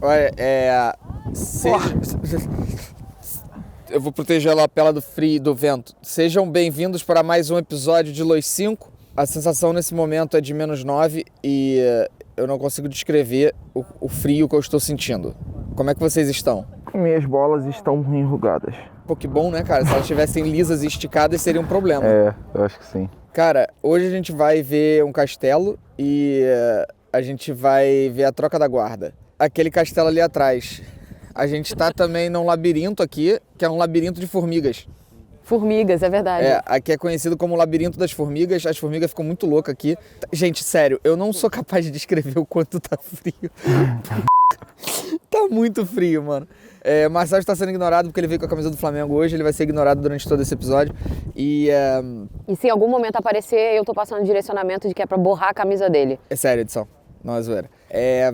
Olha, eu vou proteger a lapela do frio e do vento. Sejam bem-vindos para mais um episódio de Los 5. A sensação nesse momento é de -9 e eu não consigo descrever o frio que eu estou sentindo. Como é que vocês estão? Minhas bolas estão enrugadas. Pô, que bom, né, cara? Se elas estivessem lisas e esticadas, seria um problema. É, eu acho que sim. Cara, hoje a gente vai ver um castelo e a gente vai ver a troca da guarda. Aquele castelo ali atrás. A gente tá também num labirinto aqui, que é um labirinto de formigas. Formigas, é verdade. Aqui é conhecido como o labirinto das formigas. As formigas ficam muito loucas aqui. Gente, sério, eu não sou capaz de descrever o quanto tá frio. Tá muito frio, mano. Marcelo está sendo ignorado porque ele veio com a camisa do Flamengo hoje. Ele vai ser ignorado durante todo esse episódio. E se em algum momento aparecer, eu tô passando direcionamento de que é pra borrar a camisa dele. É sério, edição. Não é zoeira.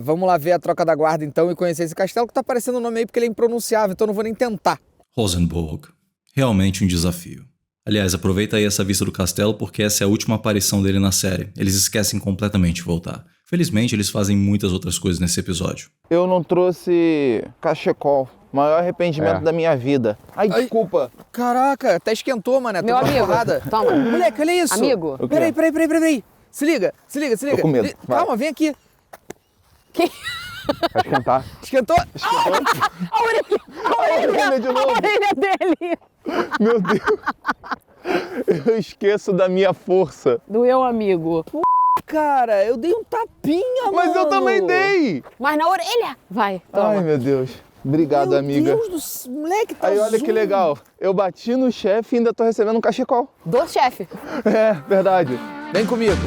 Vamos lá ver a troca da guarda então e conhecer esse castelo que tá aparecendo o nome aí porque ele é impronunciável, então eu não vou nem tentar. Rosenborg. Realmente um desafio. Aliás, aproveita aí essa vista do castelo porque essa é a última aparição dele na série. Eles esquecem completamente de voltar. Felizmente, eles fazem muitas outras coisas nesse episódio. Eu não trouxe cachecol. Maior arrependimento da minha vida. Ai, desculpa. Caraca, até esquentou, mané. Meu amigo, toma. Moleque, olha isso. Amigo. Peraí. Se liga. Tô com medo. Calma, vem aqui. Que? Vai esquentar. Esquentou? A orelha de novo. A orelha dele. Meu Deus. Eu esqueço da minha força. Doeu, amigo. Cara, eu dei um tapinha, mano. Mas eu também dei. Mas na orelha. Vai, toma. Ai, meu Deus. Obrigado, amiga. Meu Deus do céu, moleque, tá Aí, olha azul. que legal. Eu bati no chefe e ainda tô recebendo um cachecol. Do chefe. É, verdade. Vem comigo.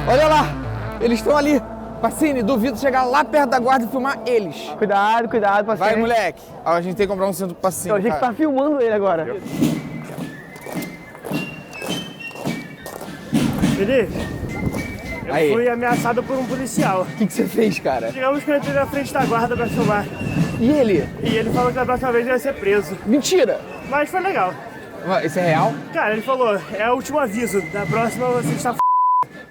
Olha lá, eles estão ali. Pacini, duvido chegar lá perto da guarda e filmar eles. Cuidado, parceiro. Vai, moleque. A gente tem que comprar um cinto pro Pacini. Eu achei que tá filmando ele agora. Felipe, eu Aí. fui ameaçado por um policial. O que você fez, cara? Digamos que eu entrei na frente da guarda pra filmar. E ele? E ele falou que da próxima vez ele vai ser preso. Mentira. Mas foi legal. Isso é real? Cara, ele falou, é o último aviso. Da próxima você está f***.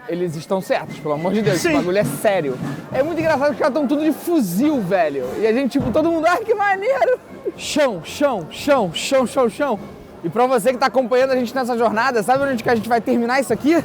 Eles estão certos, pelo amor de Deus. Sim. Esse bagulho é sério. É muito engraçado que os caras estão tudo de fuzil, velho. E a gente, tipo, todo mundo, ai, que maneiro. Chão. E pra você que tá acompanhando a gente nessa jornada, sabe onde que a gente vai terminar isso aqui?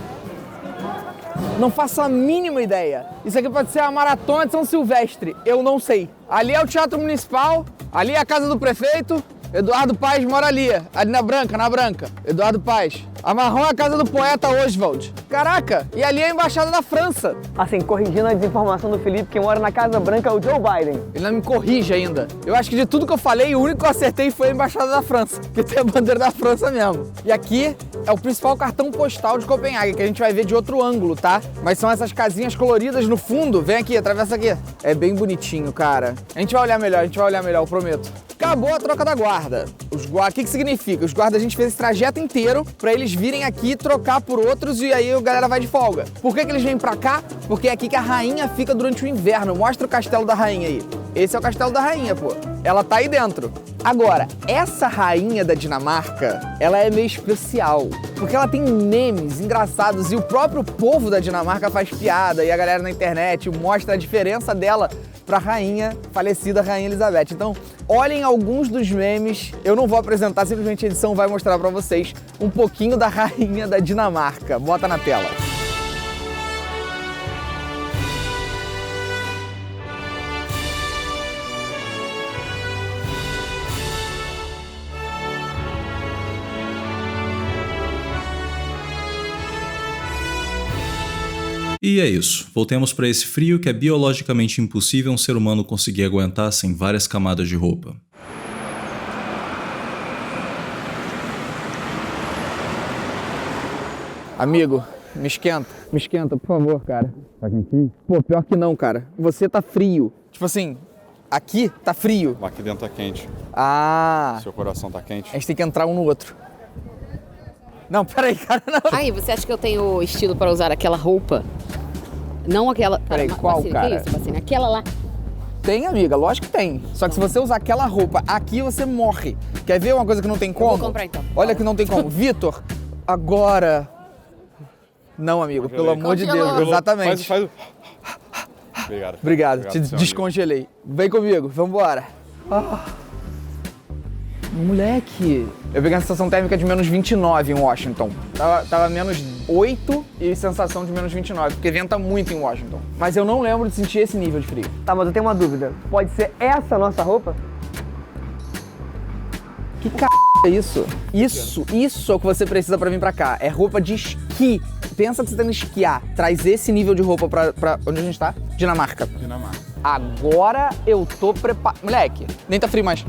Não faço a mínima ideia. Isso aqui pode ser a Maratona de São Silvestre. Eu não sei. Ali é o Teatro Municipal, ali é a casa do prefeito. Eduardo Paes mora ali na branca. Eduardo Paes. A marrom é a casa do poeta Oswald. Caraca, e ali é a Embaixada da França. Assim, corrigindo a desinformação do Felipe, quem mora na Casa Branca é o Joe Biden. Ele não me corrige ainda. Eu acho que de tudo que eu falei, o único que eu acertei foi a Embaixada da França, que tem a bandeira da França mesmo. E aqui é o principal cartão postal de Copenhague, que a gente vai ver de outro ângulo, tá? Mas são essas casinhas coloridas no fundo. Vem aqui, atravessa aqui. É bem bonitinho, cara. A gente vai olhar melhor, eu prometo. Acabou a troca da guarda. O que significa? Os guardas, a gente fez esse trajeto inteiro pra eles virem aqui trocar por outros e aí a galera vai de folga. Por que eles vêm pra cá? Porque é aqui que a rainha fica durante o inverno. Mostra o castelo da rainha aí. Esse é o castelo da rainha, pô. Ela tá aí dentro. Agora, essa rainha da Dinamarca, ela é meio especial. Porque ela tem memes engraçados e o próprio povo da Dinamarca faz piada e a galera na internet mostra a diferença dela pra rainha, falecida Rainha Elizabeth. Então, olhem alguns dos memes. Eu não vou apresentar, simplesmente a edição vai mostrar pra vocês um pouquinho da rainha da Dinamarca. Bota na tela. E é isso. Voltemos para esse frio que é biologicamente impossível um ser humano conseguir aguentar sem várias camadas de roupa. Amigo, me esquenta, por favor, cara. Tá quentinho? Pô, pior que não, cara. Você tá frio. Tipo assim, aqui tá frio. Lá aqui dentro tá quente. Ah. Seu coração tá quente. A gente tem que entrar um no outro. Não, peraí, cara, não. Aí, você acha que eu tenho estilo pra usar aquela roupa? Não aquela... Peraí, qual, Bacine, cara? Que isso, Bacine? Aquela lá. Tem, amiga, lógico que tem. Só que se você usar aquela roupa aqui, você morre. Quer ver uma coisa que não tem como? vou comprar, então. Olha que não tem como. Vitor, agora... Não, amigo, pelo amor de Congelou. Deus, exatamente. Faz o... Obrigado. Obrigado, te seu amigo. descongelei. Vem comigo, vambora. Moleque. Eu peguei a sensação térmica de menos 29 em Washington. Tava menos 8 e sensação de menos 29, porque venta muito em Washington. Mas eu não lembro de sentir esse nível de frio. Tá, mas eu tenho uma dúvida. Pode ser essa a nossa roupa? Que é isso? Isso é o que você precisa pra vir pra cá. É roupa de esqui. Pensa que você tá indo esquiar. Traz esse nível de roupa pra onde a gente tá? Dinamarca. Agora eu tô preparado. Moleque, nem tá frio mais.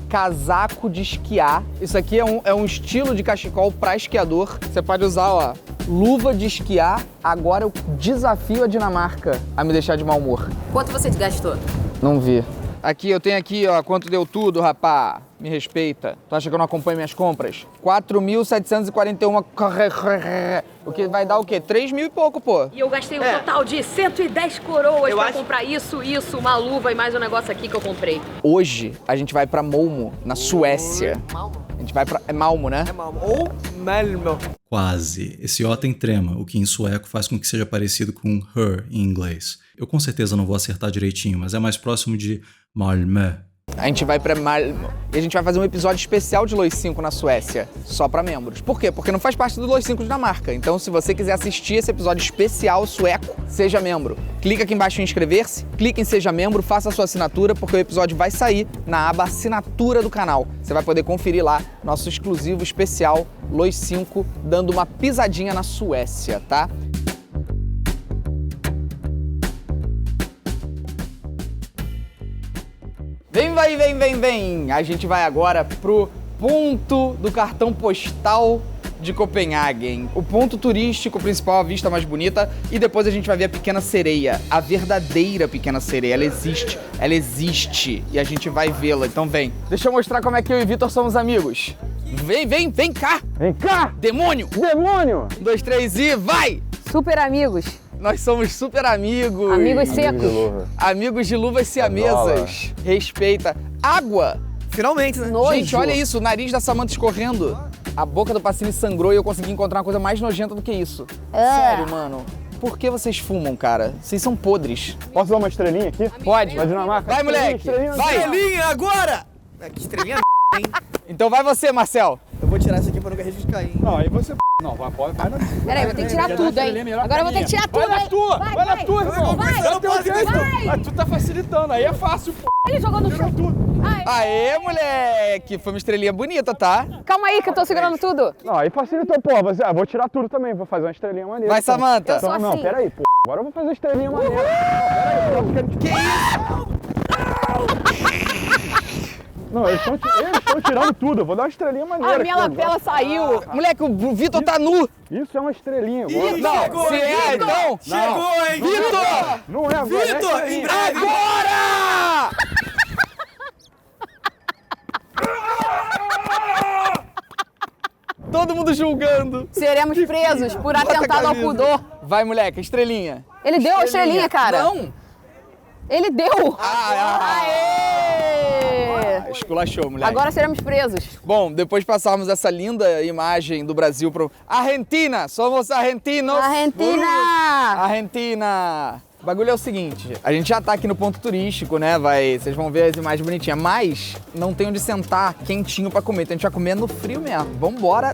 Casaco de esquiar. Isso aqui é um estilo de cachecol pra esquiador. Você pode usar, ó, luva de esquiar. Agora eu desafio a Dinamarca a me deixar de mau humor. Quanto você gastou? Não vi. Aqui, eu tenho aqui, ó, quanto deu tudo, rapá. Me respeita. Tu acha que eu não acompanho minhas compras? 4.741. O que vai dar o quê? 3 mil e pouco, pô. E eu gastei um total de 110 coroas pra comprar isso, uma luva e mais um negócio aqui que eu comprei. Hoje, a gente vai pra Malmo, na Suécia. Malmo? A gente vai pra... É Malmo, né? Ou Malmo. Quase. Esse O tem trema, o que em sueco faz com que seja parecido com her em inglês. Eu com certeza não vou acertar direitinho, mas é mais próximo de Malmö. A gente vai pra Malmo e a gente vai fazer um episódio especial de Lois 5 na Suécia, só pra membros. Por quê? Porque não faz parte do Lois 5 Dinamarca. Então, se você quiser assistir esse episódio especial sueco, seja membro. Clica aqui embaixo em inscrever-se, clica em seja membro, faça a sua assinatura, porque o episódio vai sair na aba assinatura do canal. Você vai poder conferir lá nosso exclusivo especial Lois 5, dando uma pisadinha na Suécia, tá? Vem! A gente vai agora pro ponto do cartão postal de Copenhagen. O ponto turístico principal, a vista mais bonita, e depois a gente vai ver a Pequena Sereia, a verdadeira Pequena Sereia. Ela existe e a gente vai vê-la, então vem. Deixa eu mostrar como é que eu e Vitor somos amigos. Vem cá! Vem cá! Demônio! Demônio! 1, 2, 3 e vai! Super amigos. Nós somos super amigos. Amigos secos. Amigos de luvas siamesas. Respeita. Água! Finalmente, né? Nojo. Gente, olha isso, o nariz da Samantha escorrendo. A boca do Pacini sangrou e eu consegui encontrar uma coisa mais nojenta do que isso. Sério, mano. Por que vocês fumam, cara? Vocês são podres. Posso dar uma estrelinha aqui? Pode. Vai, Dinamarca. Vai, moleque. Estrelinha, Vai. Estrelinha agora! Que estrelinha hein? Então vai você, Marcel. Eu vou tirar isso aqui pra não risco de cair, hein? Não, aí você... Não, vai na... Peraí, vou ter que tirar tudo, hein? Agora eu vou ter que tirar tudo, Vai na hein? tua! Vai na tua, irmão! Vai! Dá teu jeito! Vai! Ah, tu tá facilitando, aí é fácil, pô! Ele jogou no chão. Ai, Aê, moleque. Foi uma estrelinha bonita, tá? calma aí que eu tô segurando tudo. Não, aí facilitou, pô. Vou tirar tudo também, vou fazer uma estrelinha maneira. Vai, então. Samantha. Eu sou Então, não, assim. peraí, pô. Agora eu vou fazer a estrelinha maneira. Não, peraí, Que isso? Não, eles estão tirando tudo. Eu vou dar uma estrelinha maneira. A minha aqui, lapela saiu. Moleque, o Vitor tá nu. Isso é uma estrelinha. Não, se é, então... Chegou, hein? Vitor! Não é agora. Vitor, é em estrelinha. breve! Agora! Todo mundo julgando. Seremos presos por Bota a atentado ao camisa. pudor. Vai, moleque, estrelinha. Ele deu a estrelinha, cara. Não. Ele deu. Aê! Aê! Esculachou, moleque. Agora seremos presos. Bom, depois de passarmos essa linda imagem do Brasil pro... Argentina! Somos argentinos! Argentina! Argentina! O bagulho é o seguinte, a gente já tá aqui no ponto turístico, né? Vocês vão ver as imagens bonitinhas, mas não tem onde sentar quentinho pra comer, então a gente vai comer no frio mesmo. Vambora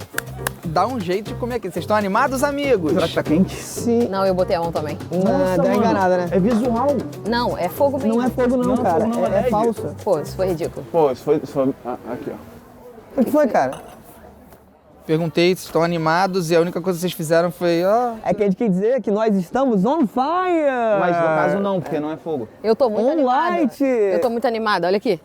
dar um jeito de comer aqui. Vocês estão animados, amigos? Será que tá quente? Sim. Não, eu botei a mão também. Deu uma enganada, né? É visual. Não, é fogo mesmo. Não é fogo não, cara. fogo não, É é falso. Pô, isso foi ridículo. Pô, isso foi... aqui, ó. O que foi, cara? Perguntei se estão animados e a única coisa que vocês fizeram foi... É que a gente quer dizer que nós estamos on fire! Mas no caso não, porque não é fogo. Eu tô muito On animada. light! Eu tô muito animada, olha aqui.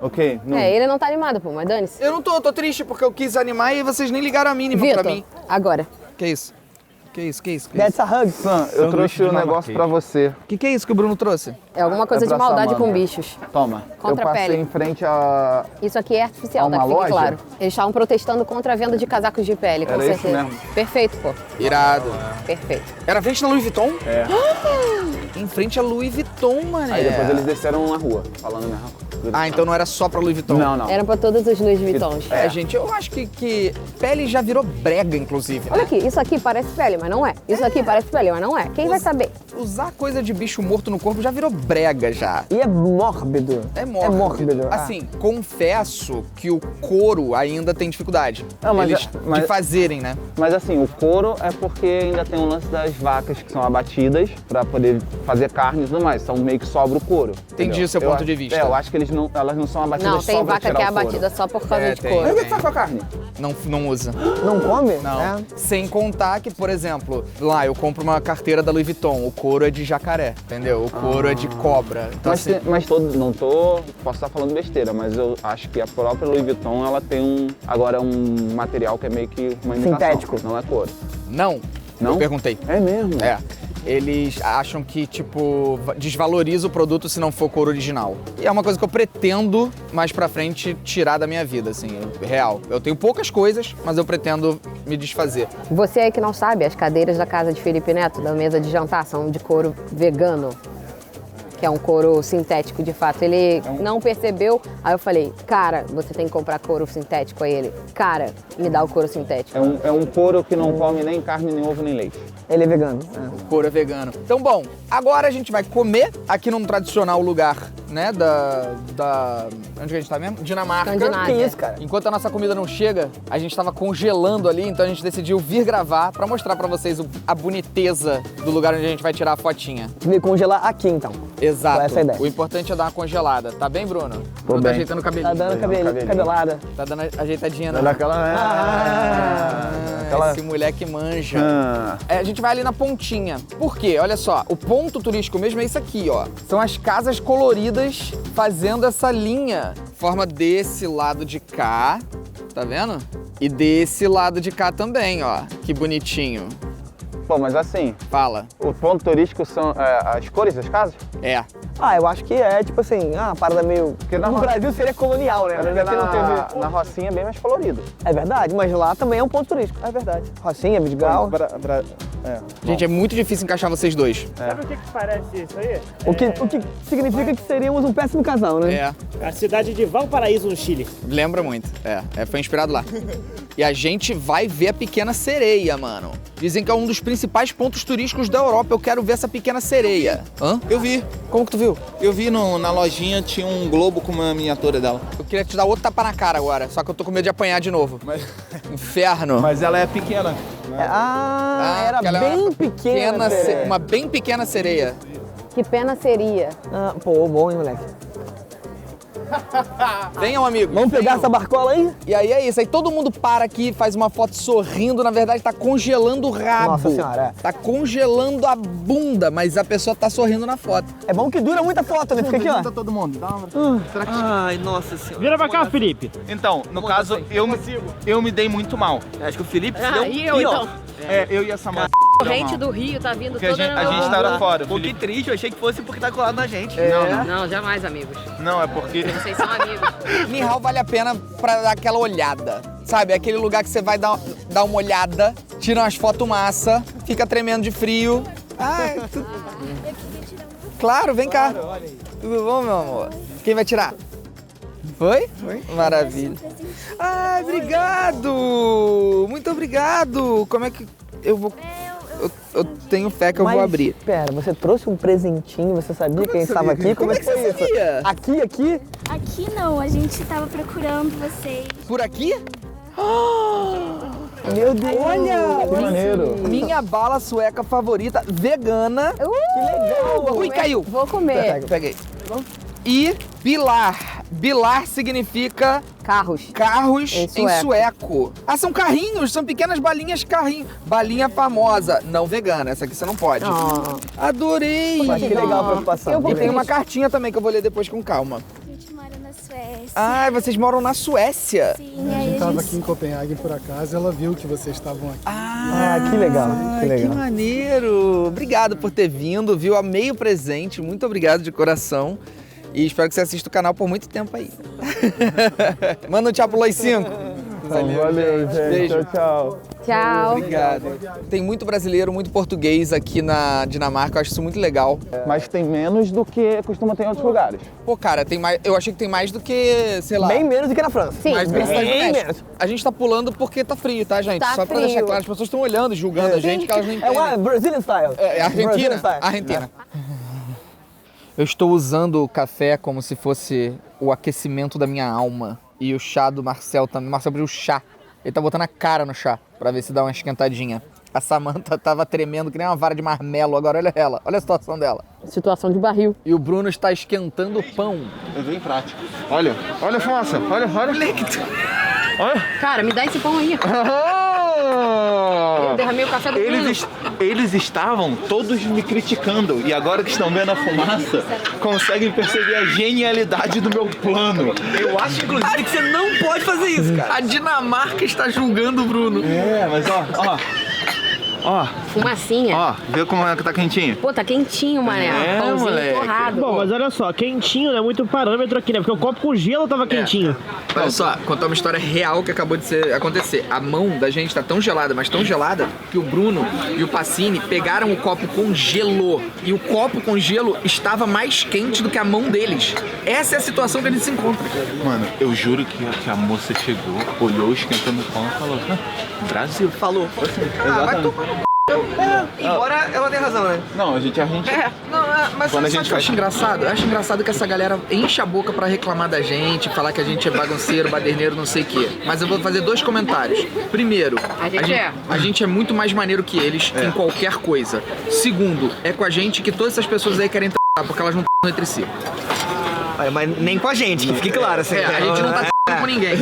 Ok, não. É, ele não tá animado, pô, mas dane-se. Eu não tô triste porque eu quis animar e vocês nem ligaram a mínima pra Vitor, mim. agora. Que isso? Que isso? That's a hug. Sam, eu trouxe um negócio pra você. Que é isso que o Bruno trouxe? É alguma coisa de pra maldade Samanta. com bichos. Toma. Contra eu a passei pele. em frente a... Isso aqui é artificial, Há tá? uma Que fique loja? claro. Eles estavam protestando contra a venda de casacos de pele, com Era isso certeza. mesmo. Perfeito, pô. Irado. Perfeito. Era frente na Louis Vuitton? É. Em frente a Louis Vuitton, mané. Aí depois eles desceram na rua, falando mesmo. Ah, então não era só pra Louis Vuitton. Não. Eram pra todos os Louis Vuittons. É, gente, eu acho que pele já virou brega, inclusive, Olha né? aqui, isso aqui parece pele, mas não é. Isso aqui parece pele, mas não é. Quem vai saber? Usar coisa de bicho morto no corpo já virou brega, já. E é mórbido. É mórbido. É mórbido. Assim, confesso que o couro ainda tem dificuldade. Não, mas Eles mas- de fazerem, né? Mas assim, o couro é porque ainda tem o lance das vacas que são abatidas pra poder fazer carne e tudo mais. Então meio que sobra o couro. Entendi entendeu? o seu ponto de vista. Eu acho que elas não são abatidas Não, só tem pra vaca tirar que é o couro. abatida só por causa É, de tem. couro. Mas o que faz com a carne? Não usa. Não come? Não. É. Sem contar que, por exemplo, lá eu compro uma carteira da Louis Vuitton, o couro é de jacaré, entendeu? O couro é de cobra. Então, Mas, assim, posso estar falando besteira, mas eu acho que a própria Louis Vuitton, ela tem agora um material que é meio que uma imitação. Sintético. Não é couro. não. Não? Eu perguntei. É mesmo? É. Eles acham que, tipo, desvaloriza o produto se não for couro original. E é uma coisa que eu pretendo, mais pra frente, tirar da minha vida, assim, real. Eu tenho poucas coisas, mas eu pretendo me desfazer. Você aí que não sabe, as cadeiras da casa de Felipe Neto, da mesa de jantar, são de couro vegano, que é um couro sintético de fato. Ele não percebeu, aí eu falei, cara, você tem que comprar couro sintético. Aí ele, cara, me dá o couro sintético. É um couro que não come nem carne, nem ovo, nem leite. Ele é vegano. O couro é vegano. Então, bom, agora a gente vai comer aqui num tradicional lugar, né, onde que a gente tá mesmo? Dinamarca. Escandinávia. Que isso, cara? Enquanto a nossa comida não chega, a gente tava congelando ali, então a gente decidiu vir gravar pra mostrar pra vocês a boniteza do lugar onde a gente vai tirar a fotinha. Me congelar aqui, então. Exato. Essa é a ideia. O importante é dar uma congelada. Tá bem, Bruno? Bruno tá bem. ajeitando o cabelinho. Tá dando cabelada. Tá dando ajeitadinha, né? Aquela... Esse moleque manja. Ah. É, a gente vai ali na pontinha. Por quê? Olha só, o ponto turístico mesmo é isso aqui, ó. São as casas coloridas fazendo essa linha. Forma desse lado de cá, tá vendo? E desse lado de cá também, ó. Que bonitinho. Pô, mas assim, Fala. o ponto turístico são as cores das casas? É. Ah, eu acho que é, tipo assim, uma parada meio... na no ro- Brasil seria colonial, né? Porque Mas aqui não teve... na Rocinha é bem mais colorido. É verdade, mas lá também é um ponto turístico. É verdade. Rocinha, Vidigal. Gente, é muito difícil encaixar vocês dois. Sabe o que parece isso aí? O que significa que seríamos um péssimo casal, né? É. A cidade de Valparaíso, no Chile. Lembra muito. Foi inspirado lá. E a gente vai ver a Pequena Sereia, mano. Dizem que é um dos principais pontos turísticos da Europa. Eu quero ver essa Pequena Sereia. Hã? Eu vi. Como que tu viu? Eu vi na lojinha, tinha um globo com uma miniatura dela. Eu queria te dar outro tapa na cara agora, só que eu tô com medo de apanhar de novo. Inferno. Mas ela é pequena. Era porque ela é bem uma pequena. uma bem pequena sereia. Que pena seria. Pô, bom, hein, moleque. Venham, amigos. Vamos pegar venham. essa barcola aí? E aí é isso, aí todo mundo para aqui, faz uma foto sorrindo, na verdade tá congelando o rabo. Nossa senhora, é. Tá congelando a bunda, mas a pessoa tá sorrindo na foto. É bom que dura muita foto, né? Fica aqui, ó. todo mundo. Dá uma... Será que... Ai, nossa senhora. Vira pra cá, Felipe. Então, no caso, eu me dei muito mal. Acho que o Felipe se Ah, deu e eu, pior. então? Eu e a Samanta. Corrente do Rio tá vindo Porque toda a gente tava fora. Pô, que triste, eu achei que fosse porque tá colado na gente. Não, jamais, amigos. Não, é porque... Vocês são amigos. Nihal vale a pena pra dar aquela olhada. Sabe, aquele lugar que você vai dar uma olhada, tira umas fotos massa, fica tremendo de frio. Ai, Claro, vem cá. Tudo bom, meu amor? Quem vai tirar? Foi? Maravilha. Ai, obrigado! Muito obrigado! Como é que eu vou... Eu tenho fé que eu vou abrir. Pera, você trouxe um presentinho, você sabia quem estava aqui? Como é que você foi sabia? Aqui? Aqui não, a gente tava procurando vocês. Por aqui? Meu Deus! Olha! Que maneiro. Minha bala sueca favorita, vegana. Que legal! Ui, caiu. Vou comer. Peguei. E Bilar. Bilar significa Carros. carros Em em sueco. Ah, são carrinhos, são pequenas balinhas carrinho. Balinha famosa, não vegana, essa aqui você não pode. Adorei. Mas que legal a preocupação. Eu vou E tem ver. uma cartinha também que eu vou ler depois com calma. A gente mora na Suécia. Ah, vocês moram na Suécia? Sim, aí estava aqui em Copenhague por acaso, ela viu que vocês estavam aqui. Que legal, que legal. Que maneiro! Obrigado por ter vindo, viu? Amei o presente, muito obrigado de coração. E espero que você assista o canal por muito tempo aí. Manda um tchau pro Loi 5. Valeu, gente. Beijo. Tchau. Tchau. Obrigado. Tem muito brasileiro, muito português aqui na Dinamarca, eu acho isso muito legal. Mas tem menos do que costuma ter em outros lugares. Pô, cara, tem mais, eu achei que tem mais do que, sei lá... Bem menos do que na França. Sim, mais do que na Cidade do bem México. menos. A gente tá pulando porque tá frio, tá, gente? Tá Só pra frio. deixar claro, as pessoas estão olhando, julgando a gente, que elas não entendem. É o Brazilian style. É Argentina? Brazilian style. Argentina. Eu estou usando o café como se fosse o aquecimento da minha alma. E o chá do Marcel também. O Marcel pediu chá. Ele tá botando a cara no chá pra ver se dá uma esquentadinha. A Samantha tava tremendo que nem uma vara de marmelo. Agora olha ela, olha a situação dela. Situação de barril. E o Bruno está esquentando o pão. É bem prático. Olha a fumaça. Olha. Cara, me dá esse pão aí. Eu derramei o café do Bruno. Eles estavam todos me criticando e agora que estão vendo a fumaça, conseguem perceber a genialidade do meu plano. Eu acho, inclusive, que você não pode fazer isso, cara. A Dinamarca está julgando o Bruno. Mas Fumacinha. vê como é que tá quentinho. Pô, tá quentinho, mané. Pãozinho moleque. torrado. Bom, mas olha só, quentinho não é muito parâmetro aqui, né? Porque o copo com gelo tava quentinho. Olha só, contar uma história real que acabou de acontecer. A mão da gente tá tão gelada, mas tão gelada, que o Bruno e o Pacini pegaram o copo com gelo. E o copo com gelo estava mais quente do que a mão deles. Essa é a situação que a gente se encontra. Mano, eu juro que a moça chegou, olhou esquentando o pão e falou: Brasil. Falou. Vai tomar no c... Embora ela tenha razão, né? Não, a gente Mas Quando a sabe gente o que eu acho engraçado? Eu acho engraçado que essa galera enche a boca pra reclamar da gente, falar que a gente é bagunceiro, baderneiro, não sei o quê. Mas eu vou fazer 2 comentários. Primeiro, a gente é muito mais maneiro que eles em qualquer coisa. Segundo, é com a gente que todas essas pessoas aí querem tratar, porque elas não entre si. Mas nem com a gente, que fique claro. Assim, a gente não tá com ninguém.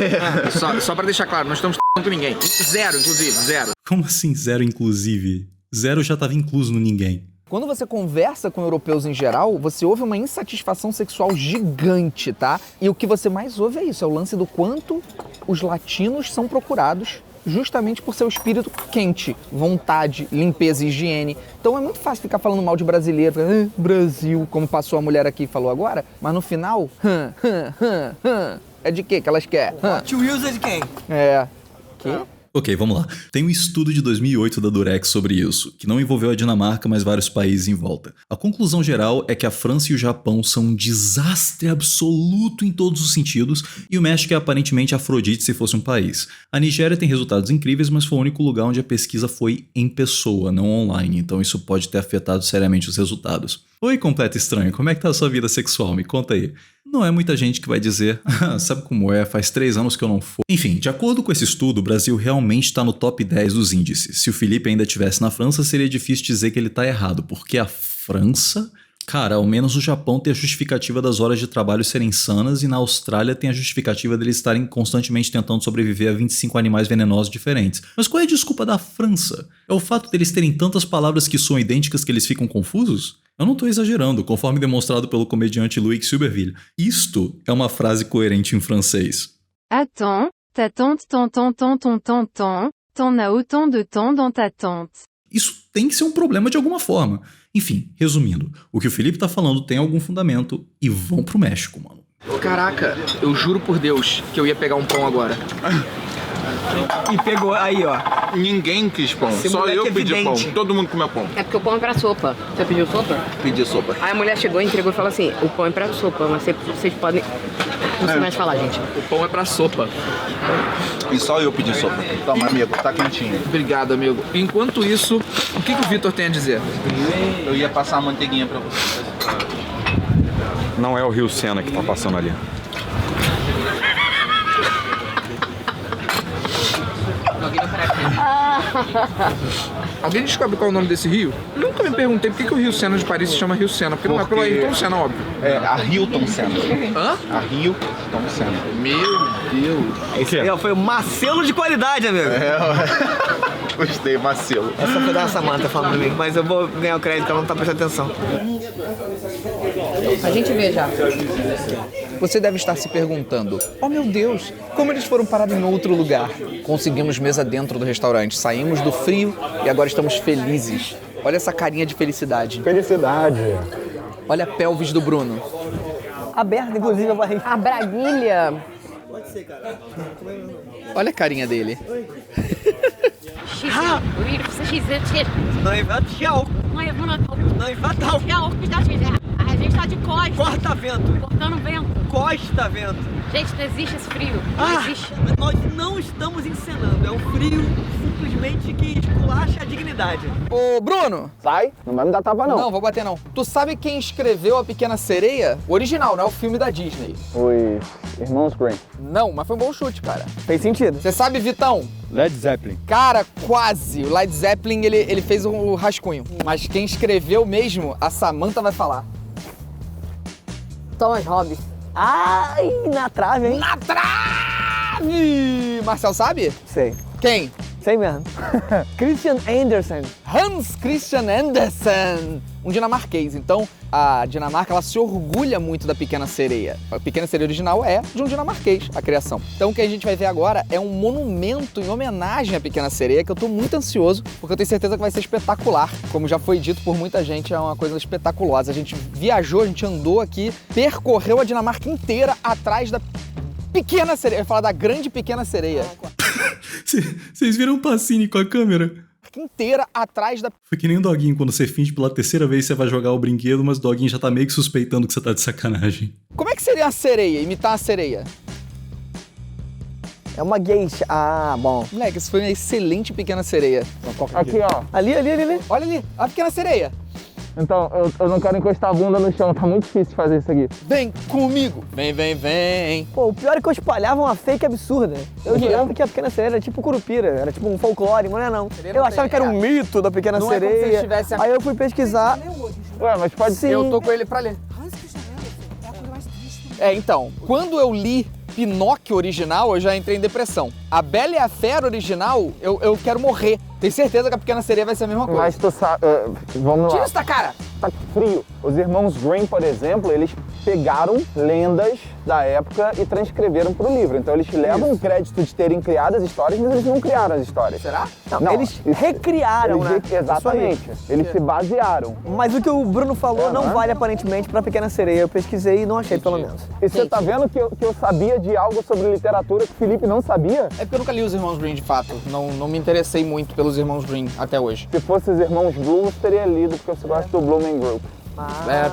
Só pra deixar claro, não estamos com ninguém. Zero, inclusive, zero. Como assim zero inclusive? Zero já estava incluso no ninguém. Quando você conversa com europeus em geral, você ouve uma insatisfação sexual gigante, tá? E o que você mais ouve é isso, é o lance do quanto os latinos são procurados justamente por seu espírito quente, vontade, limpeza e higiene. Então é muito fácil ficar falando mal de brasileiro, Brasil, como passou a mulher aqui e falou agora, mas no final, é de quê que elas querem? To use de quem? Que? Ok, vamos lá. Tem um estudo de 2008 da Durex sobre isso, que não envolveu a Dinamarca, mas vários países em volta. A conclusão geral é que a França e o Japão são um desastre absoluto em todos os sentidos, e o México é aparentemente Afrodite se fosse um país. A Nigéria tem resultados incríveis, mas foi o único lugar onde a pesquisa foi em pessoa, não online, então isso pode ter afetado seriamente os resultados. Oi, completo estranho, como é que tá a sua vida sexual? Me conta aí. Não é muita gente que vai dizer, sabe como é, faz 3 anos que eu não for. Enfim, de acordo com esse estudo, o Brasil realmente está no top 10 dos índices. Se o Felipe ainda estivesse na França, seria difícil dizer que ele tá errado, porque a França... Cara, ao menos no Japão tem a justificativa das horas de trabalho serem insanas e na Austrália tem a justificativa deles estarem constantemente tentando sobreviver a 25 animais venenosos diferentes. Mas qual é a desculpa da França? É o fato deles terem tantas palavras que soam idênticas que eles ficam confusos? Eu não estou exagerando, conforme demonstrado pelo comediante Louis Silberville. Isto é uma frase coerente em francês. Attends, ta tante, ton, t'en as autant de temps dans ta tante. Isso tem que ser um problema de alguma forma. Enfim, resumindo, o que o Felipe tá falando tem algum fundamento e vão pro México, mano. Caraca, eu juro por Deus que eu ia pegar um pão agora. E pegou aí, ó. Ninguém quis pão, só eu pedi pão. Todo mundo comeu pão. É porque o pão é pra sopa. Você pediu sopa? Pedi sopa. Aí a mulher chegou, entregou e falou assim, o pão é pra sopa, mas vocês podem... Não sei mais falar, gente. O pão é pra sopa. E só eu pedi sopa. Toma, amigo, tá quentinho. Obrigado, amigo. Enquanto isso, o que o Vitor tem a dizer? Eu ia passar a manteiguinha pra você. Não é o Rio Sena que tá passando ali. Alguém descobre qual é o nome desse rio? Nunca me perguntei por que o Rio Sena de Paris se chama Rio Sena, porque não é pelo Ayrton Senna, óbvio. É, a Hilton Senna. Hã? A Hilton Senna. Meu Deus. Esse aí, ó, foi um macelo de qualidade, amigo. Gostei, macelo. Essa foi da Samantha falando comigo, mas eu vou ganhar o crédito, ela não tá prestando atenção. A gente vê já. Você deve estar se perguntando, oh meu Deus, como eles foram parar em outro lugar? Conseguimos mesa dentro do restaurante, saímos do frio e agora estamos felizes. Olha essa carinha de felicidade. Felicidade. Olha a pelvis do Bruno. Aberta, inclusive, a barriga. A braguilha. Olha a carinha dele. A gente tá de costas. Corta vento. Cortando vento. Costa vento. Gente, não existe esse frio. Não existe. Nós não estamos encenando. É um frio simplesmente que esculacha a dignidade. Ô, Bruno! Sai, não vai me dar tapa não. Não, vou bater não. Tu sabe quem escreveu A Pequena Sereia? O original, não é o filme da Disney. Os irmãos Grimm. Não, mas foi um bom chute, cara. Fez sentido. Você sabe, Vitão? Led Zeppelin. Cara, quase. O Led Zeppelin, ele fez o rascunho. Mas quem escreveu mesmo, a Samantha vai falar. Thomas Hobbes. Ai, na trave, hein? Na trave! Marcel sabe? Sei. Quem? Sei mesmo. Christian Andersen. Hans Christian Andersen, um dinamarquês. Então, a Dinamarca, ela se orgulha muito da Pequena Sereia. A Pequena Sereia original é de um dinamarquês, a criação. Então, o que a gente vai ver agora é um monumento em homenagem à Pequena Sereia, que eu tô muito ansioso, porque eu tenho certeza que vai ser espetacular. Como já foi dito por muita gente, é uma coisa espetaculosa. A gente viajou, a gente andou aqui, percorreu a Dinamarca inteira atrás da Pequena Sereia. Eu ia falar da grande Pequena Sereia. Vocês viram o Pacini com a câmera? Inteira atrás da... Foi que nem o Doguinho, quando você finge pela terceira vez você vai jogar o brinquedo, mas o Doguinho já tá meio que suspeitando que você tá de sacanagem. Como é que seria a sereia, imitar a sereia? É uma geisha. Ah, bom. Moleque, isso foi uma excelente Pequena Sereia. Aqui, ó. Ali. Olha ali, a Pequena Sereia. Então, eu não quero encostar a bunda no chão, tá muito difícil fazer isso aqui. Vem comigo. Vem. Pô, o pior é que eu espalhava uma fake absurda. Eu jurava que a Pequena Sereia era tipo Curupira, era tipo um folclore, mas não é não. Eu achava que era um mito da Pequena Sereia. É como se estivesse... Aí eu fui pesquisar. Ué, mas pode ser. Eu tô com ele pra ler. Então, quando eu li Pinóquio original, eu já entrei em depressão. A Bela e a Fera original, eu quero morrer. Tenho certeza que a Pequena Sereia vai ser a mesma coisa. Mas tu sabe... vamos lá. Tira isso da cara! Tá frio. Os irmãos Grimm, por exemplo, eles pegaram lendas da época e transcreveram pro livro. Então eles levam o crédito de terem criado as histórias, mas eles não criaram as histórias. Será? Não, eles recriaram, né? Exatamente. Eles se basearam. Mas o que o Bruno falou não vale aparentemente pra Pequena Sereia. Eu pesquisei e não achei, pelo menos. E você tá vendo que eu sabia de algo sobre literatura que o Felipe não sabia? É porque eu nunca li os Irmãos Grimm, de fato. Não me interessei muito pelos Irmãos Grimm até hoje. Se fosse os Irmãos Bloom, eu teria lido, porque você gosta do Blooming Group.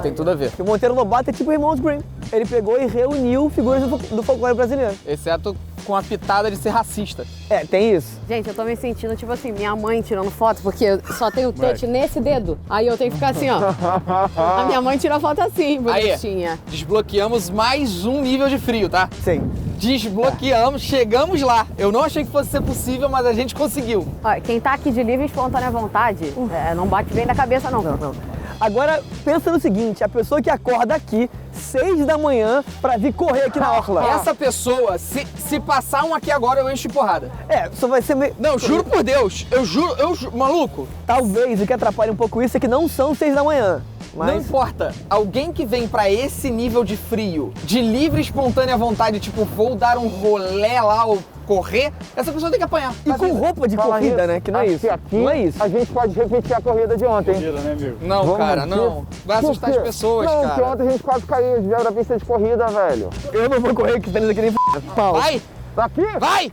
Tem tudo a ver. O Monteiro Lobato é tipo Irmãos Grimm. Ele pegou e reuniu figuras do folclore brasileiro. Exceto com a pitada de ser racista. Tem isso. Gente, eu tô me sentindo tipo assim, minha mãe tirando foto, porque eu só tenho tete nesse dedo. Aí eu tenho que ficar assim, ó. A minha mãe tirou foto assim, bonitinha. Aí, desbloqueamos mais um nível de frio, tá? Sim. Desbloqueamos, chegamos lá. Eu não achei que fosse ser possível, mas a gente conseguiu. Olha, quem tá aqui de livre e espontânea vontade, não bate bem na cabeça, não. Agora, pensa no seguinte, a pessoa que acorda aqui 6 da manhã pra vir correr aqui na orla. Essa pessoa, se passar um aqui agora, eu encho de porrada. Só vai ser meio... Não, juro por Deus. Eu juro, maluco. Talvez o que atrapalha um pouco isso é que não são 6 da manhã. Mas... Não importa. Alguém que vem pra esse nível de frio, de livre e espontânea vontade, tipo, vou dar um rolê lá ou correr, essa pessoa tem que apanhar. E com roupa de corrida, né? Que não é isso. Aqui, não é isso. A gente pode repetir a corrida de ontem. Não, cara, não. Vai assustar as pessoas, cara. Não, que ontem a gente quase caiu de da pista de corrida, velho. Eu não vou correr, que tá aqui nem pau. Vai! Daqui? Vai!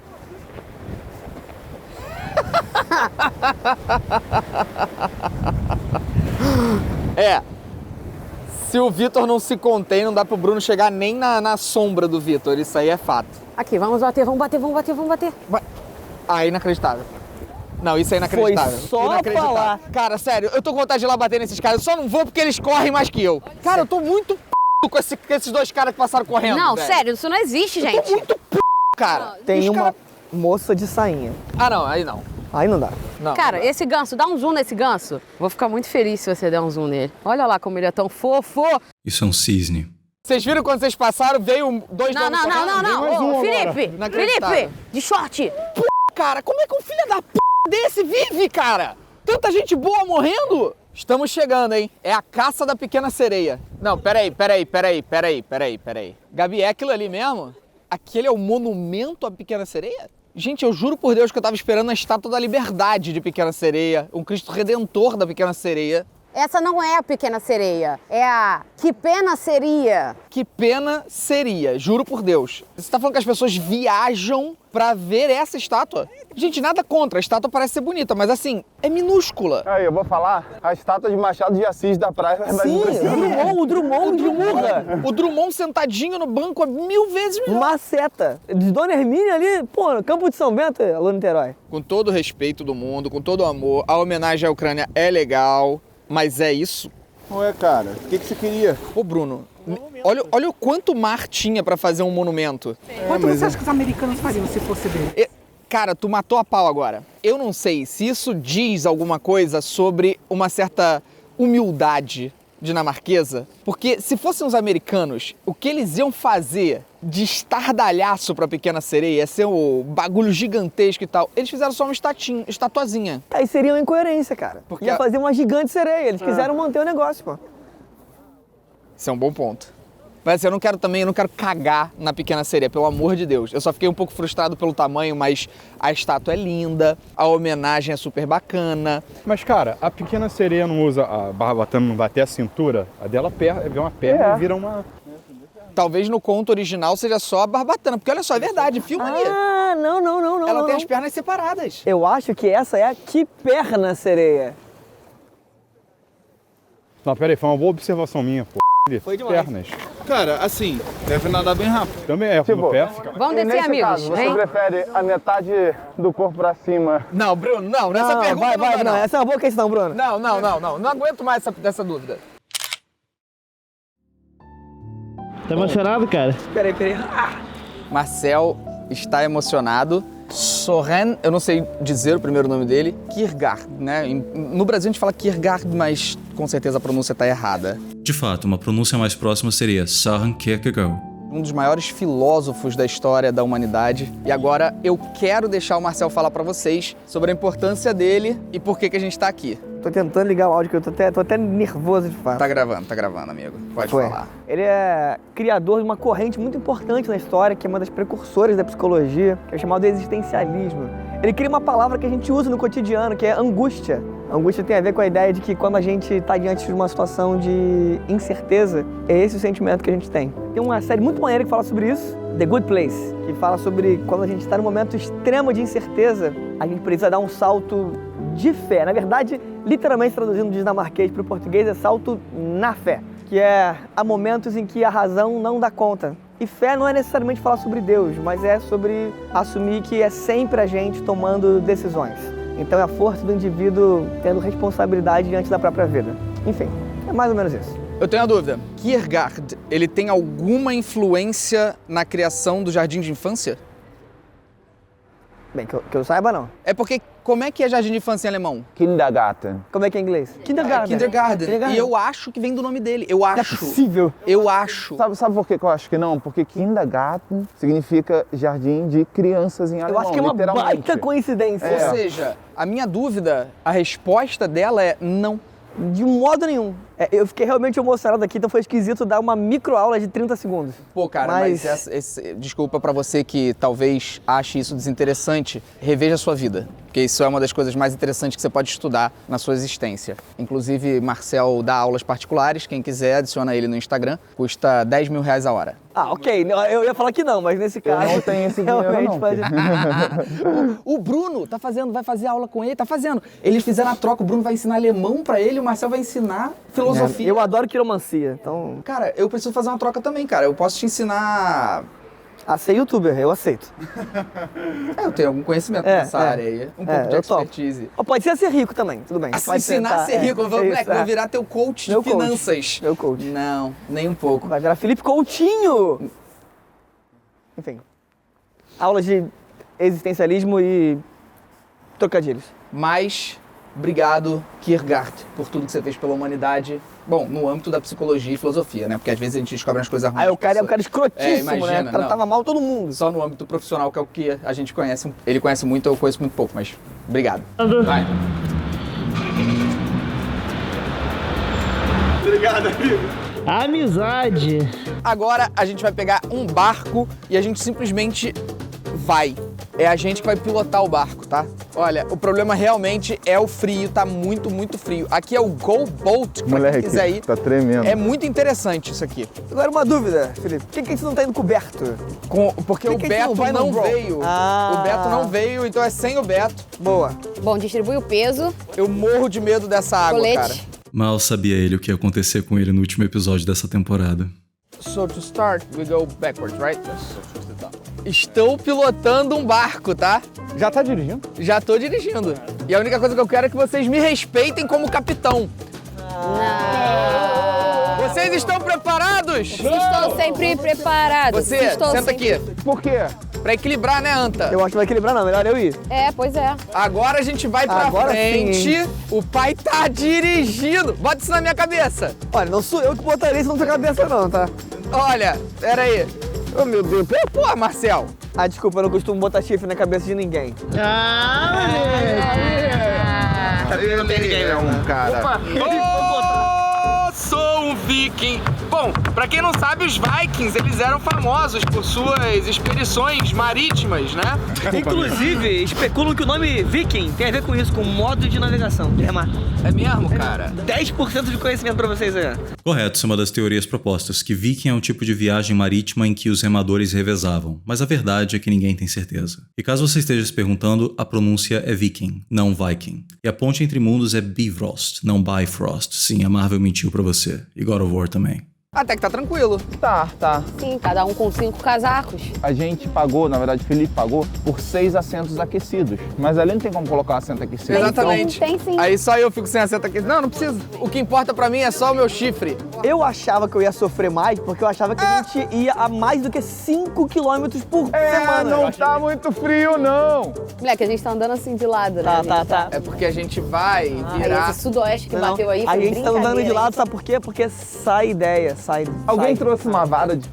Se o Vitor não se contém, não dá pro Bruno chegar nem na sombra do Vitor. Isso aí é fato. Aqui, vamos bater. Inacreditável. Não, isso é inacreditável. Foi só inacreditável. falar. Cara, sério, eu tô com vontade de ir lá bater nesses caras. Eu só não vou porque eles correm mais que eu. Cara, eu tô muito com esses dois caras que passaram correndo. Não, velho. sério, isso não existe, gente. Eu tô muito cara. Tem uma moça de sainha. Não, aí não. Aí não dá. Não, cara, não dá. esse ganso, dá um zoom nesse ganso. Vou ficar muito feliz se você der um zoom nele. Olha lá como ele é tão fofo. Isso é um cisne. Vocês viram quando vocês passaram, veio dois Não. Ô, Felipe, de short. Cara, como é que um filho da p desse vive, cara? Tanta gente boa morrendo. Estamos chegando, hein? É a caça da pequena sereia. Não, peraí. Gabi, é aquilo ali mesmo? Aquele é o monumento à pequena sereia? Gente, eu juro por Deus que eu tava esperando a estátua da liberdade de Pequena Sereia, um Cristo Redentor da Pequena Sereia. Essa não é a Pequena Sereia, é a Que Pena Seria. Que pena seria, juro por Deus. Você tá falando que as pessoas viajam pra ver essa estátua? Gente, nada contra, a estátua parece ser bonita, mas assim, é minúscula. Aí, eu vou falar, a estátua de Machado de Assis da praia... Sim, o Drummond de Murra. O Drummond sentadinho no banco é 1000 vezes melhor. Uma seta. De Dona Hermínia ali, pô, no Campo de São Bento, alô Niterói. Com todo o respeito do mundo, com todo o amor, a homenagem à Ucrânia é legal, mas é isso? Ué, cara, o que você queria? Ô, Bruno, olha o quanto mar tinha pra fazer um monumento. Quanto você acha que os americanos fariam se fosse dele? Cara, tu matou a pau agora. Eu não sei se isso diz alguma coisa sobre uma certa humildade dinamarquesa, porque se fossem os americanos, o que eles iam fazer de estardalhaço pra Pequena Sereia ia ser um bagulho gigantesco e tal. Eles fizeram só uma estatuazinha. Aí seria uma incoerência, cara. Porque ia fazer uma gigante sereia, eles quiseram manter o negócio, pô. Isso é um bom ponto. Mas assim, eu não quero cagar na Pequena Sereia, pelo amor de Deus. Eu só fiquei um pouco frustrado pelo tamanho, mas a estátua é linda, a homenagem é super bacana. Mas, cara, a Pequena Sereia não usa a barbatana, não vai até a cintura? A dela vê uma perna e vira uma... Talvez no conto original seja só a barbatana, porque olha só, é verdade, filma ali. Ah, não. Ela tem as pernas separadas. Eu acho que essa é a Que Perna Sereia. Não, peraí, foi uma boa observação minha, pô. Foi demais. Pernas. Cara, assim, deve nadar bem rápido. Também é, no pé fica... Vamos descer, nesse amigos, caso, você hein? prefere a metade do corpo pra cima? Não, Bruno, não, nessa pergunta não. Essa é uma boa questão, Bruno. Não aguento mais essa dúvida. Tá emocionado, cara? Peraí. Marcel está emocionado. Soren, eu não sei dizer o primeiro nome dele, Kierkegaard, né? No Brasil a gente fala Kierkegaard, mas com certeza a pronúncia está errada. De fato, uma pronúncia mais próxima seria Søren Kierkegaard. Um dos maiores filósofos da história da humanidade. E agora eu quero deixar o Marcel falar para vocês sobre a importância dele e por que a gente está aqui. Tô tentando ligar o áudio, que eu tô até nervoso de fato. Tá gravando, amigo. Pode falar. Ele é criador de uma corrente muito importante na história, que é uma das precursoras da psicologia, que é chamado existencialismo. Ele cria uma palavra que a gente usa no cotidiano, que é angústia. A angústia tem a ver com a ideia de que quando a gente está diante de uma situação de incerteza, é esse o sentimento que a gente tem. Tem uma série muito maneira que fala sobre isso, The Good Place, que fala sobre quando a gente está num momento extremo de incerteza, a gente precisa dar um salto de fé. Na verdade, literalmente traduzindo do dinamarquês para o português, é salto na fé, que é há momentos em que a razão não dá conta. E fé não é necessariamente falar sobre Deus, mas é sobre assumir que é sempre a gente tomando decisões. Então é a força do indivíduo tendo responsabilidade diante da própria vida. Enfim, é mais ou menos isso. Eu tenho uma dúvida. Kierkegaard, ele tem alguma influência na criação do jardim de infância? Bem, que eu saiba, não. É porque, como é que é jardim de infância em alemão? Kindergarten. Como é que é em inglês? Kindergarten. E eu acho que vem do nome dele. Eu acho. Não é possível. Eu acho. Sabe por que eu acho que não? Porque Kindergarten significa jardim de crianças em alemão, Eu acho que é uma baita coincidência. Ou seja, a minha dúvida, a resposta dela é não. De modo nenhum. Eu fiquei realmente emocionado aqui, então foi esquisito dar uma microaula de 30 segundos. Pô, cara, mas desculpa pra você que talvez ache isso desinteressante, reveja a sua vida. Porque isso é uma das coisas mais interessantes que você pode estudar na sua existência. Inclusive, Marcel dá aulas particulares, quem quiser adiciona ele no Instagram, custa R$10 mil a hora. Ah, ok. Eu ia falar que não, mas nesse caso... Eu não tenho esse dinheiro, não. Pode... O Bruno vai fazer aula com ele, tá fazendo. Eles fizeram a troca, o Bruno vai ensinar alemão pra ele, o Marcel vai ensinar filosofia. Eu adoro quiromancia, então... Cara, eu preciso fazer uma troca também, cara. Eu posso te ensinar... A ser youtuber, eu aceito. Eu tenho algum conhecimento nessa área aí. Um pouco de expertise. Pode ser a ser rico também, tudo bem. Pode ensinar a ser rico. Vou virar teu coach de finanças. Meu coach. Não, nem um pouco. Vai virar Felipe Coutinho! Enfim. Aulas de existencialismo e trocadilhos. Mas, obrigado, Kierkegaard, por tudo que você fez pela humanidade. Bom, no âmbito da psicologia e filosofia, né? Porque às vezes a gente descobre as coisas ruins. O cara é um cara escrotíssimo, imagina, né? Tratava mal todo mundo. Só no âmbito profissional, que é o que a gente conhece. Ele conhece muito, eu conheço muito pouco, mas obrigado. Vai. Obrigado, amigo. Amizade. Agora a gente vai pegar um barco e a gente simplesmente vai. É a gente que vai pilotar o barco, tá? Olha, o problema realmente é o frio, tá muito, muito frio. Aqui é o Go Boat, pra quem quiser ir. Tá tremendo. É muito interessante isso aqui. Agora uma dúvida, Felipe. Por que a gente não tá indo coberto? Porque o Beto não veio. O Beto não veio, então é sem o Beto. Boa. Bom, distribui o peso. Eu morro de medo dessa água, Colete. cara. Mal sabia ele o que ia acontecer com ele no último episódio dessa temporada. So to start, we go backwards, right? Estou pilotando um barco, tá? Já tá dirigindo? Já tô dirigindo. E a única coisa que eu quero é que vocês me respeitem como capitão. Vocês estão preparados? Estou sempre preparado. Você, Estou senta sempre... aqui. Por quê? Pra equilibrar, né, Anta? Eu acho que vai equilibrar não, melhor eu ir. É, pois é. Agora a gente vai pra Agora frente. sim, O pai tá dirigindo. Bota isso na minha cabeça. Olha, não sou eu que botaria isso na sua cabeça não, tá? Olha, pera aí. Oh, meu Deus. Pô, Marcel. Ah, desculpa, eu não costumo botar chifre na cabeça de ninguém. Eu não tem ninguém não, cara. Sou um viking. Bom, pra quem não sabe, os vikings, eles eram famosos por suas expedições marítimas, né? Inclusive, especulam que o nome viking tem a ver com isso, com modo de navegação, de remar. É mesmo, cara? 10% de conhecimento pra vocês aí. Correto, isso é uma das teorias propostas, que viking é um tipo de viagem marítima em que os remadores revezavam, mas a verdade é que ninguém tem certeza. E caso você esteja se perguntando, a pronúncia é viking, não viking. E a ponte entre mundos é Bifrost, não Bifrost. Sim, a Marvel mentiu pra você. E God of War também. Até que tá tranquilo. Tá. Sim, cada um com 5 casacos. A gente pagou, na verdade, o Felipe pagou por 6 assentos aquecidos. Mas ali não tem como colocar um assento aquecido. Exatamente. Tem sim. Aí só eu fico sem assento aqui. Não precisa. O que importa pra mim é só o meu chifre. Eu achava que eu ia sofrer mais, porque eu achava que a gente ia a mais do que 5 km por semana. Não tá muito frio, não. Moleque, a gente tá andando assim de lado, né? Tá. É porque a gente vai virar... Esse sudoeste que Não, bateu aí foi a gente tá andando de brincadeira, lado, hein? sabe por quê? Porque sai ideia, sai. Alguém trouxe uma vara de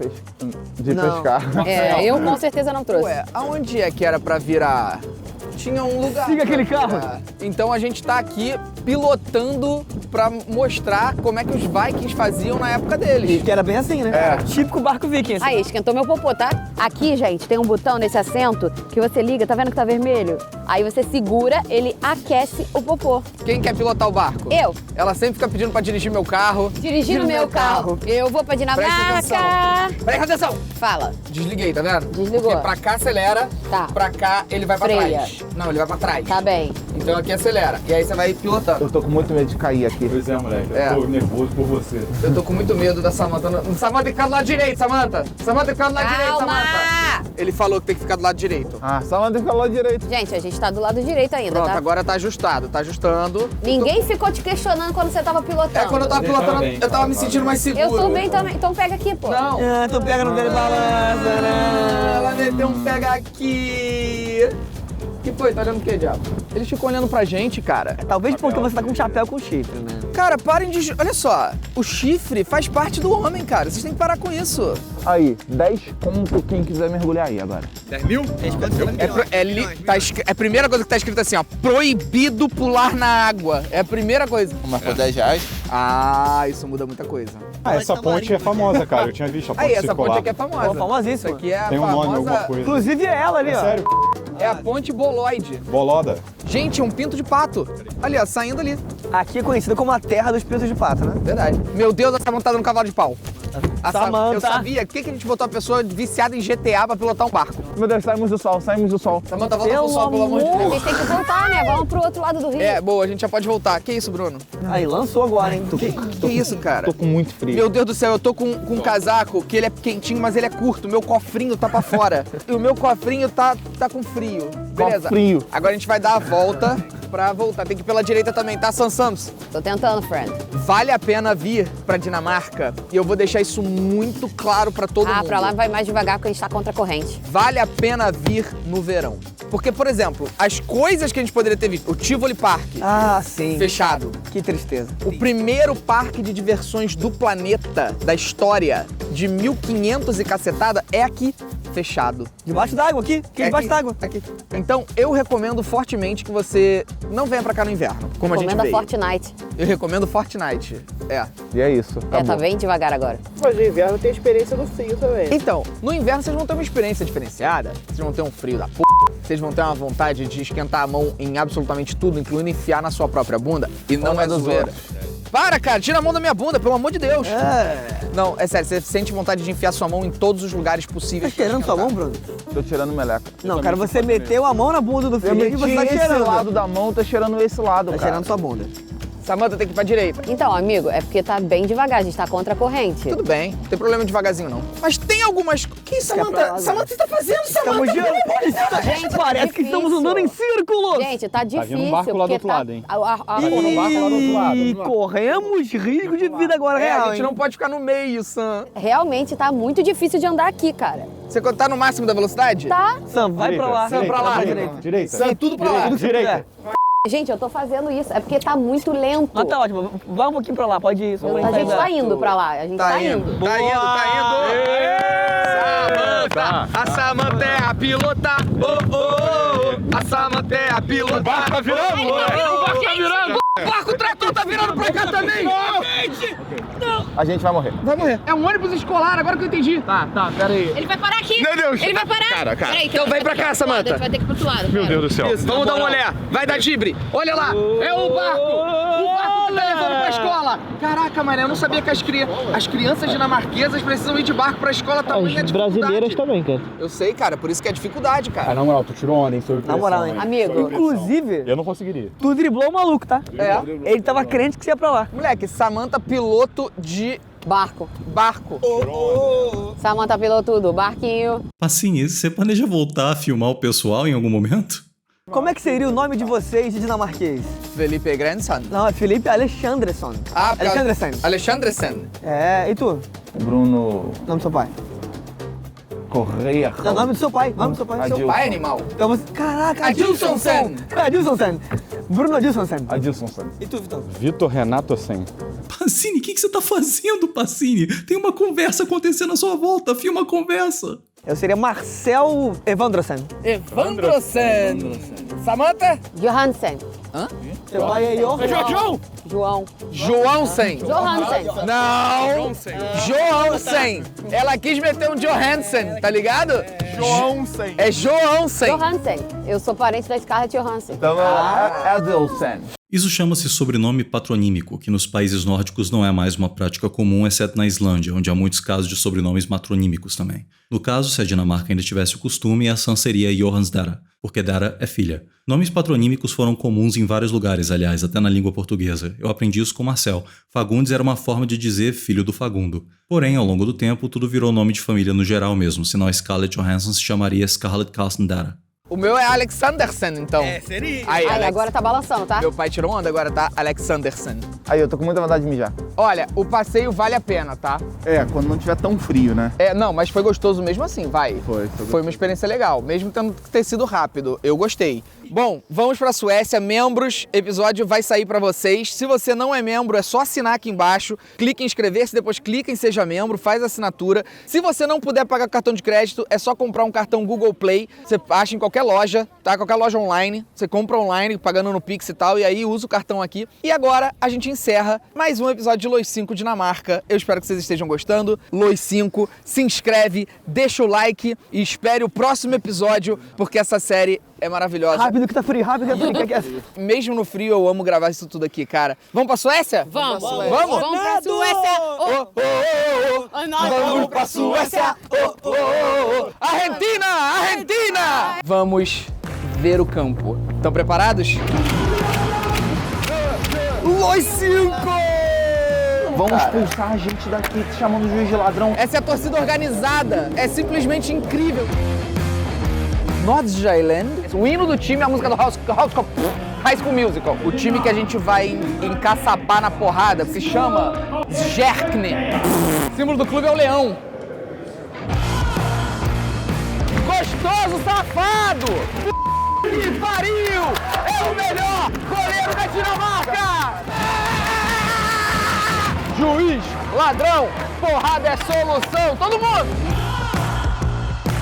Não. pescar? É, eu com certeza não trouxe. Ué, aonde é que era pra virar? Tinha um lugar. Siga aquele pra carro. virar. Então a gente tá aqui pilotando pra mostrar como é que os vikings faziam na época deles. Que era bem assim, né? Típico barco viking. Assim. Aí, esquentou meu popô, tá? Aqui, gente, tem um botão nesse assento que você liga, tá vendo que tá vermelho? Aí você segura, ele aquece o popô. Quem quer pilotar o barco? Eu. Ela sempre fica pedindo pra dirigir meu carro. Dirigindo meu carro. Eu vou pra Dinamarca. Presta atenção. Fala. Desliguei, tá vendo? Desligou. Porque pra cá acelera, Tá. pra cá ele vai pra Freia. trás. Não, ele vai pra trás. Tá bem. Então aqui acelera. E aí você vai pilotando. Eu tô com muito medo de cair aqui. Pois é, moleque. É. Eu tô nervoso por você. Eu tô com muito medo da Samantha. Samantha tem que ficar do lado direito, Samantha. Samantha tem que ficar do lado direito, Calma! Samantha. Ele falou que tem que ficar do lado direito. Ah, Samantha falou direito. Gente, a gente tá do lado direito ainda, Pronto, tá? agora tá ajustado, tá ajustando. Ninguém ficou te questionando quando você tava pilotando. É, quando eu tava pilotando, eu tava me sentindo mais seguro. Eu tô bem também. Então pega aqui, pô. Não. Então pega no dele balança, né? Ela meteu um pega aqui. Que foi? Tá olhando o que, diabo? Eles ficam olhando pra gente, cara. Talvez porque você tá com um chapéu com chifre, né? Cara, parem de... Olha só, o chifre faz parte do homem, cara. Vocês têm que parar com isso. Aí, 10 conto quem quiser mergulhar aí agora. 10 mil? É a primeira coisa que tá escrito assim, ó. Proibido pular na água. É a primeira coisa. Mas por 10 reais? Ah, isso muda muita coisa. Ah, essa ponte é famosa, cara. Eu tinha visto a ponte Aí, essa circular. ponte aqui é famosa. Pô, famosíssima. Isso aqui é a Tem um nome, alguma famosa... coisa. Inclusive é ela ali, ó. Sério? É a ponte Boloide. Boloda. Gente, é um pinto de pato. Ali, ó, saindo ali. Aqui é conhecida como a terra dos pintos de pato, né? Verdade. Meu Deus, essa montada no cavalo de pau. Samantha. Eu sabia. Por que a gente botou uma pessoa viciada em GTA pra pilotar um barco? Meu Deus, saímos do sol. Samantha, volta pro sol, pelo amor de A Deus. gente tem que voltar, né? Vamos pro outro lado do rio. É, boa, a gente já pode voltar. Que isso, Bruno? Aí, lançou agora, hein? Que isso, cara? Tô com muito frio. Meu Deus do céu, eu tô com um casaco que ele é quentinho, mas ele é curto. Meu cofrinho tá pra fora. E o meu cofrinho tá com frio. Beleza. Frio. Agora a gente vai dar a volta pra voltar. Tem que ir pela direita também, tá, Sansams? Tô tentando, friend. Vale a pena vir pra Dinamarca e eu vou deixar isso muito claro pra todo mundo. Pra lá vai mais devagar porque a gente tá contra a corrente. Vale a pena vir no verão. Porque, por exemplo, as coisas que a gente poderia ter visto, o Tivoli Park, Ah, sim. fechado. Que tristeza. O primeiro parque de diversões do planeta, da história, de 1500 e cacetada, é aqui. fechado. Debaixo d'água aqui? Aqui debaixo d'água. Aqui. Então, eu recomendo fortemente que você não venha pra cá no inverno, como a gente veio. Fortnite. Eu recomendo Fortnite. E é isso. Tá bem devagar agora. Mas no inverno tem experiência do frio também. Então, no inverno vocês vão ter uma experiência diferenciada, vocês vão ter um frio da p***, vocês vão ter uma vontade de esquentar a mão em absolutamente tudo, incluindo enfiar na sua própria bunda, e não é zoeira. Para, cara, tira a mão da minha bunda, pelo amor de Deus. Não, é sério, você sente vontade de enfiar sua mão em todos os lugares possíveis. Tá cheirando sua mão, Bruno? Tô tirando meleca. Não, cara, você meteu a mão na bunda do Felipe e você tá cheirando. Esse lado da mão, tá cheirando esse lado, cara. Tá cheirando sua bunda. Samanta tem que ir pra direita. Então, amigo, é porque tá bem devagar, a gente tá contra a corrente. Tudo bem, não tem problema devagarzinho não. Mas tem algumas... Que isso, Samanta? Samanta, você tá fazendo, Samanta? Gente, parece que estamos andando em círculos. Gente, tá difícil. Tá vindo um barco lá do outro lado, hein? Tá vindo um barco lá do outro lado. E corremos risco de vida agora, real, a gente não pode ficar no meio, Sam. Realmente tá muito difícil de andar aqui, cara. Você tá no máximo da velocidade? Tá. Sam, vai pra lá. Sam, pra lá. Direita. Sam, tudo pra lá. Direita. Gente, eu tô fazendo isso. É porque tá muito lento. Ah, tá ótimo. Vai um pouquinho pra lá, pode ir. A gente tá indo pra lá. A gente tá indo. Tá indo. Samanta! A Samanta é a pilota. A Samanta é a pilota. O barco tá virando, O barco tá virando. O barco trator tá virando pra cá também. Não. A gente vai morrer. Vai morrer. É um ônibus escolar, agora que eu entendi. Tá, pera aí. Ele vai parar aqui. Meu Deus. Ele vai parar. Cara. Então vem pra cá, Samanta. Ele vai ter que ir pro outro lado. Meu Deus do céu. Isso, vamos dar uma olhada. Vai dar gibre. Olha lá. É o barco. O barco que tá levando pra escola. Caraca, mané, eu não sabia que as crianças dinamarquesas precisam ir de barco pra escola. As brasileiras também, cara. Eu sei, cara. Por isso que é dificuldade, cara. Na moral, tu tirou onda, hein? Na moral, hein? Amigo. Inclusive, eu não conseguiria. Tu driblou o maluco, tá? Ele tava crente que você ia pra lá. Moleque, Samanta piloto de... Barco. Samanta piloto do barquinho. Pacini, você planeja voltar a filmar o pessoal em algum momento? Como é que seria o nome de vocês de dinamarquês? Felipe Grandson. Não, é Felipe Alexandresson. Alexandresson. É, e tu? Bruno... Nome do seu pai? Correia. É o nome do seu pai. Seu pai, animal. Então você... Caraca, Adilsonsen. Adilsonsen. Bruno Adilsonsen. Adilsonsen. E tu, Vitão? Vitor Renato Sen. Pacini, o que você tá fazendo, Pacini? Tem uma conversa acontecendo à sua volta, filma a conversa. Eu seria Marcel Evandrosen. Evandrosen. Samanta? Johansen. Hã? Seu pai é João. Johansen. Não. Johansen. Ela quis meter um Johansen, tá ligado? Johansen. É Johansen. Johansen. Eu sou parente da Scarlett Johansson. Então é Adilson. Isso chama-se sobrenome patronímico, que nos países nórdicos não é mais uma prática comum, exceto na Islândia, onde há muitos casos de sobrenomes matronímicos também. No caso, se a Dinamarca ainda tivesse o costume, a Sam seria Johansdara, porque Dara é filha. Nomes patronímicos foram comuns em vários lugares, aliás, até na língua portuguesa. Eu aprendi isso com Marcel. Fagundes era uma forma de dizer filho do Fagundo. Porém, ao longo do tempo, tudo virou nome de família no geral mesmo, senão a Scarlett Johansson se chamaria Scarlett Carlson Dara. O meu é Alexandersen, então. seria. Aí, agora tá balançando, tá? Meu pai tirou onda, agora tá Alexandersen. Aí, eu tô com muita vontade de mijar. Olha, o passeio vale a pena, tá? Quando não tiver tão frio, né? Não, mas foi gostoso mesmo assim, vai. Foi uma experiência legal, mesmo tendo que ter sido rápido. Eu gostei. Bom, vamos pra Suécia, membros, episódio vai sair pra vocês. Se você não é membro, é só assinar aqui embaixo, clique em inscrever-se, depois clica em seja membro, faz a assinatura. Se você não puder pagar cartão de crédito, é só comprar um cartão Google Play, você acha em qualquer loja, tá? Qualquer loja online, você compra online, pagando no Pix e tal, e aí usa o cartão aqui. E agora a gente encerra mais um episódio de Los 5 Dinamarca. Eu espero que vocês estejam gostando. Los 5, se inscreve, deixa o like e espere o próximo episódio, porque essa série é maravilhosa. Rápido que tá frio, rápido que tá frio. Mesmo no frio, eu amo gravar isso tudo aqui, cara. Vamos pra Suécia? Vamos. Vamos? Vamos pra Suécia. Vamos pra Suécia. Argentina! Vamos ver o campo. Estão preparados? Los 5! Vão expulsar a gente daqui, chamando o juiz de ladrão. Essa é a torcida organizada. É simplesmente incrível. Nordjylland, o hino do time é a música do High School Musical. O time que a gente vai encaçapar na porrada se chama Zjerkne. O símbolo do clube é o leão. Gostoso, safado! Que pariu! É o melhor goleiro da Dinamarca! Juiz, ladrão, porrada é solução. Todo mundo!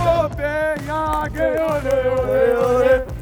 Copenhague, olê, olê, olê.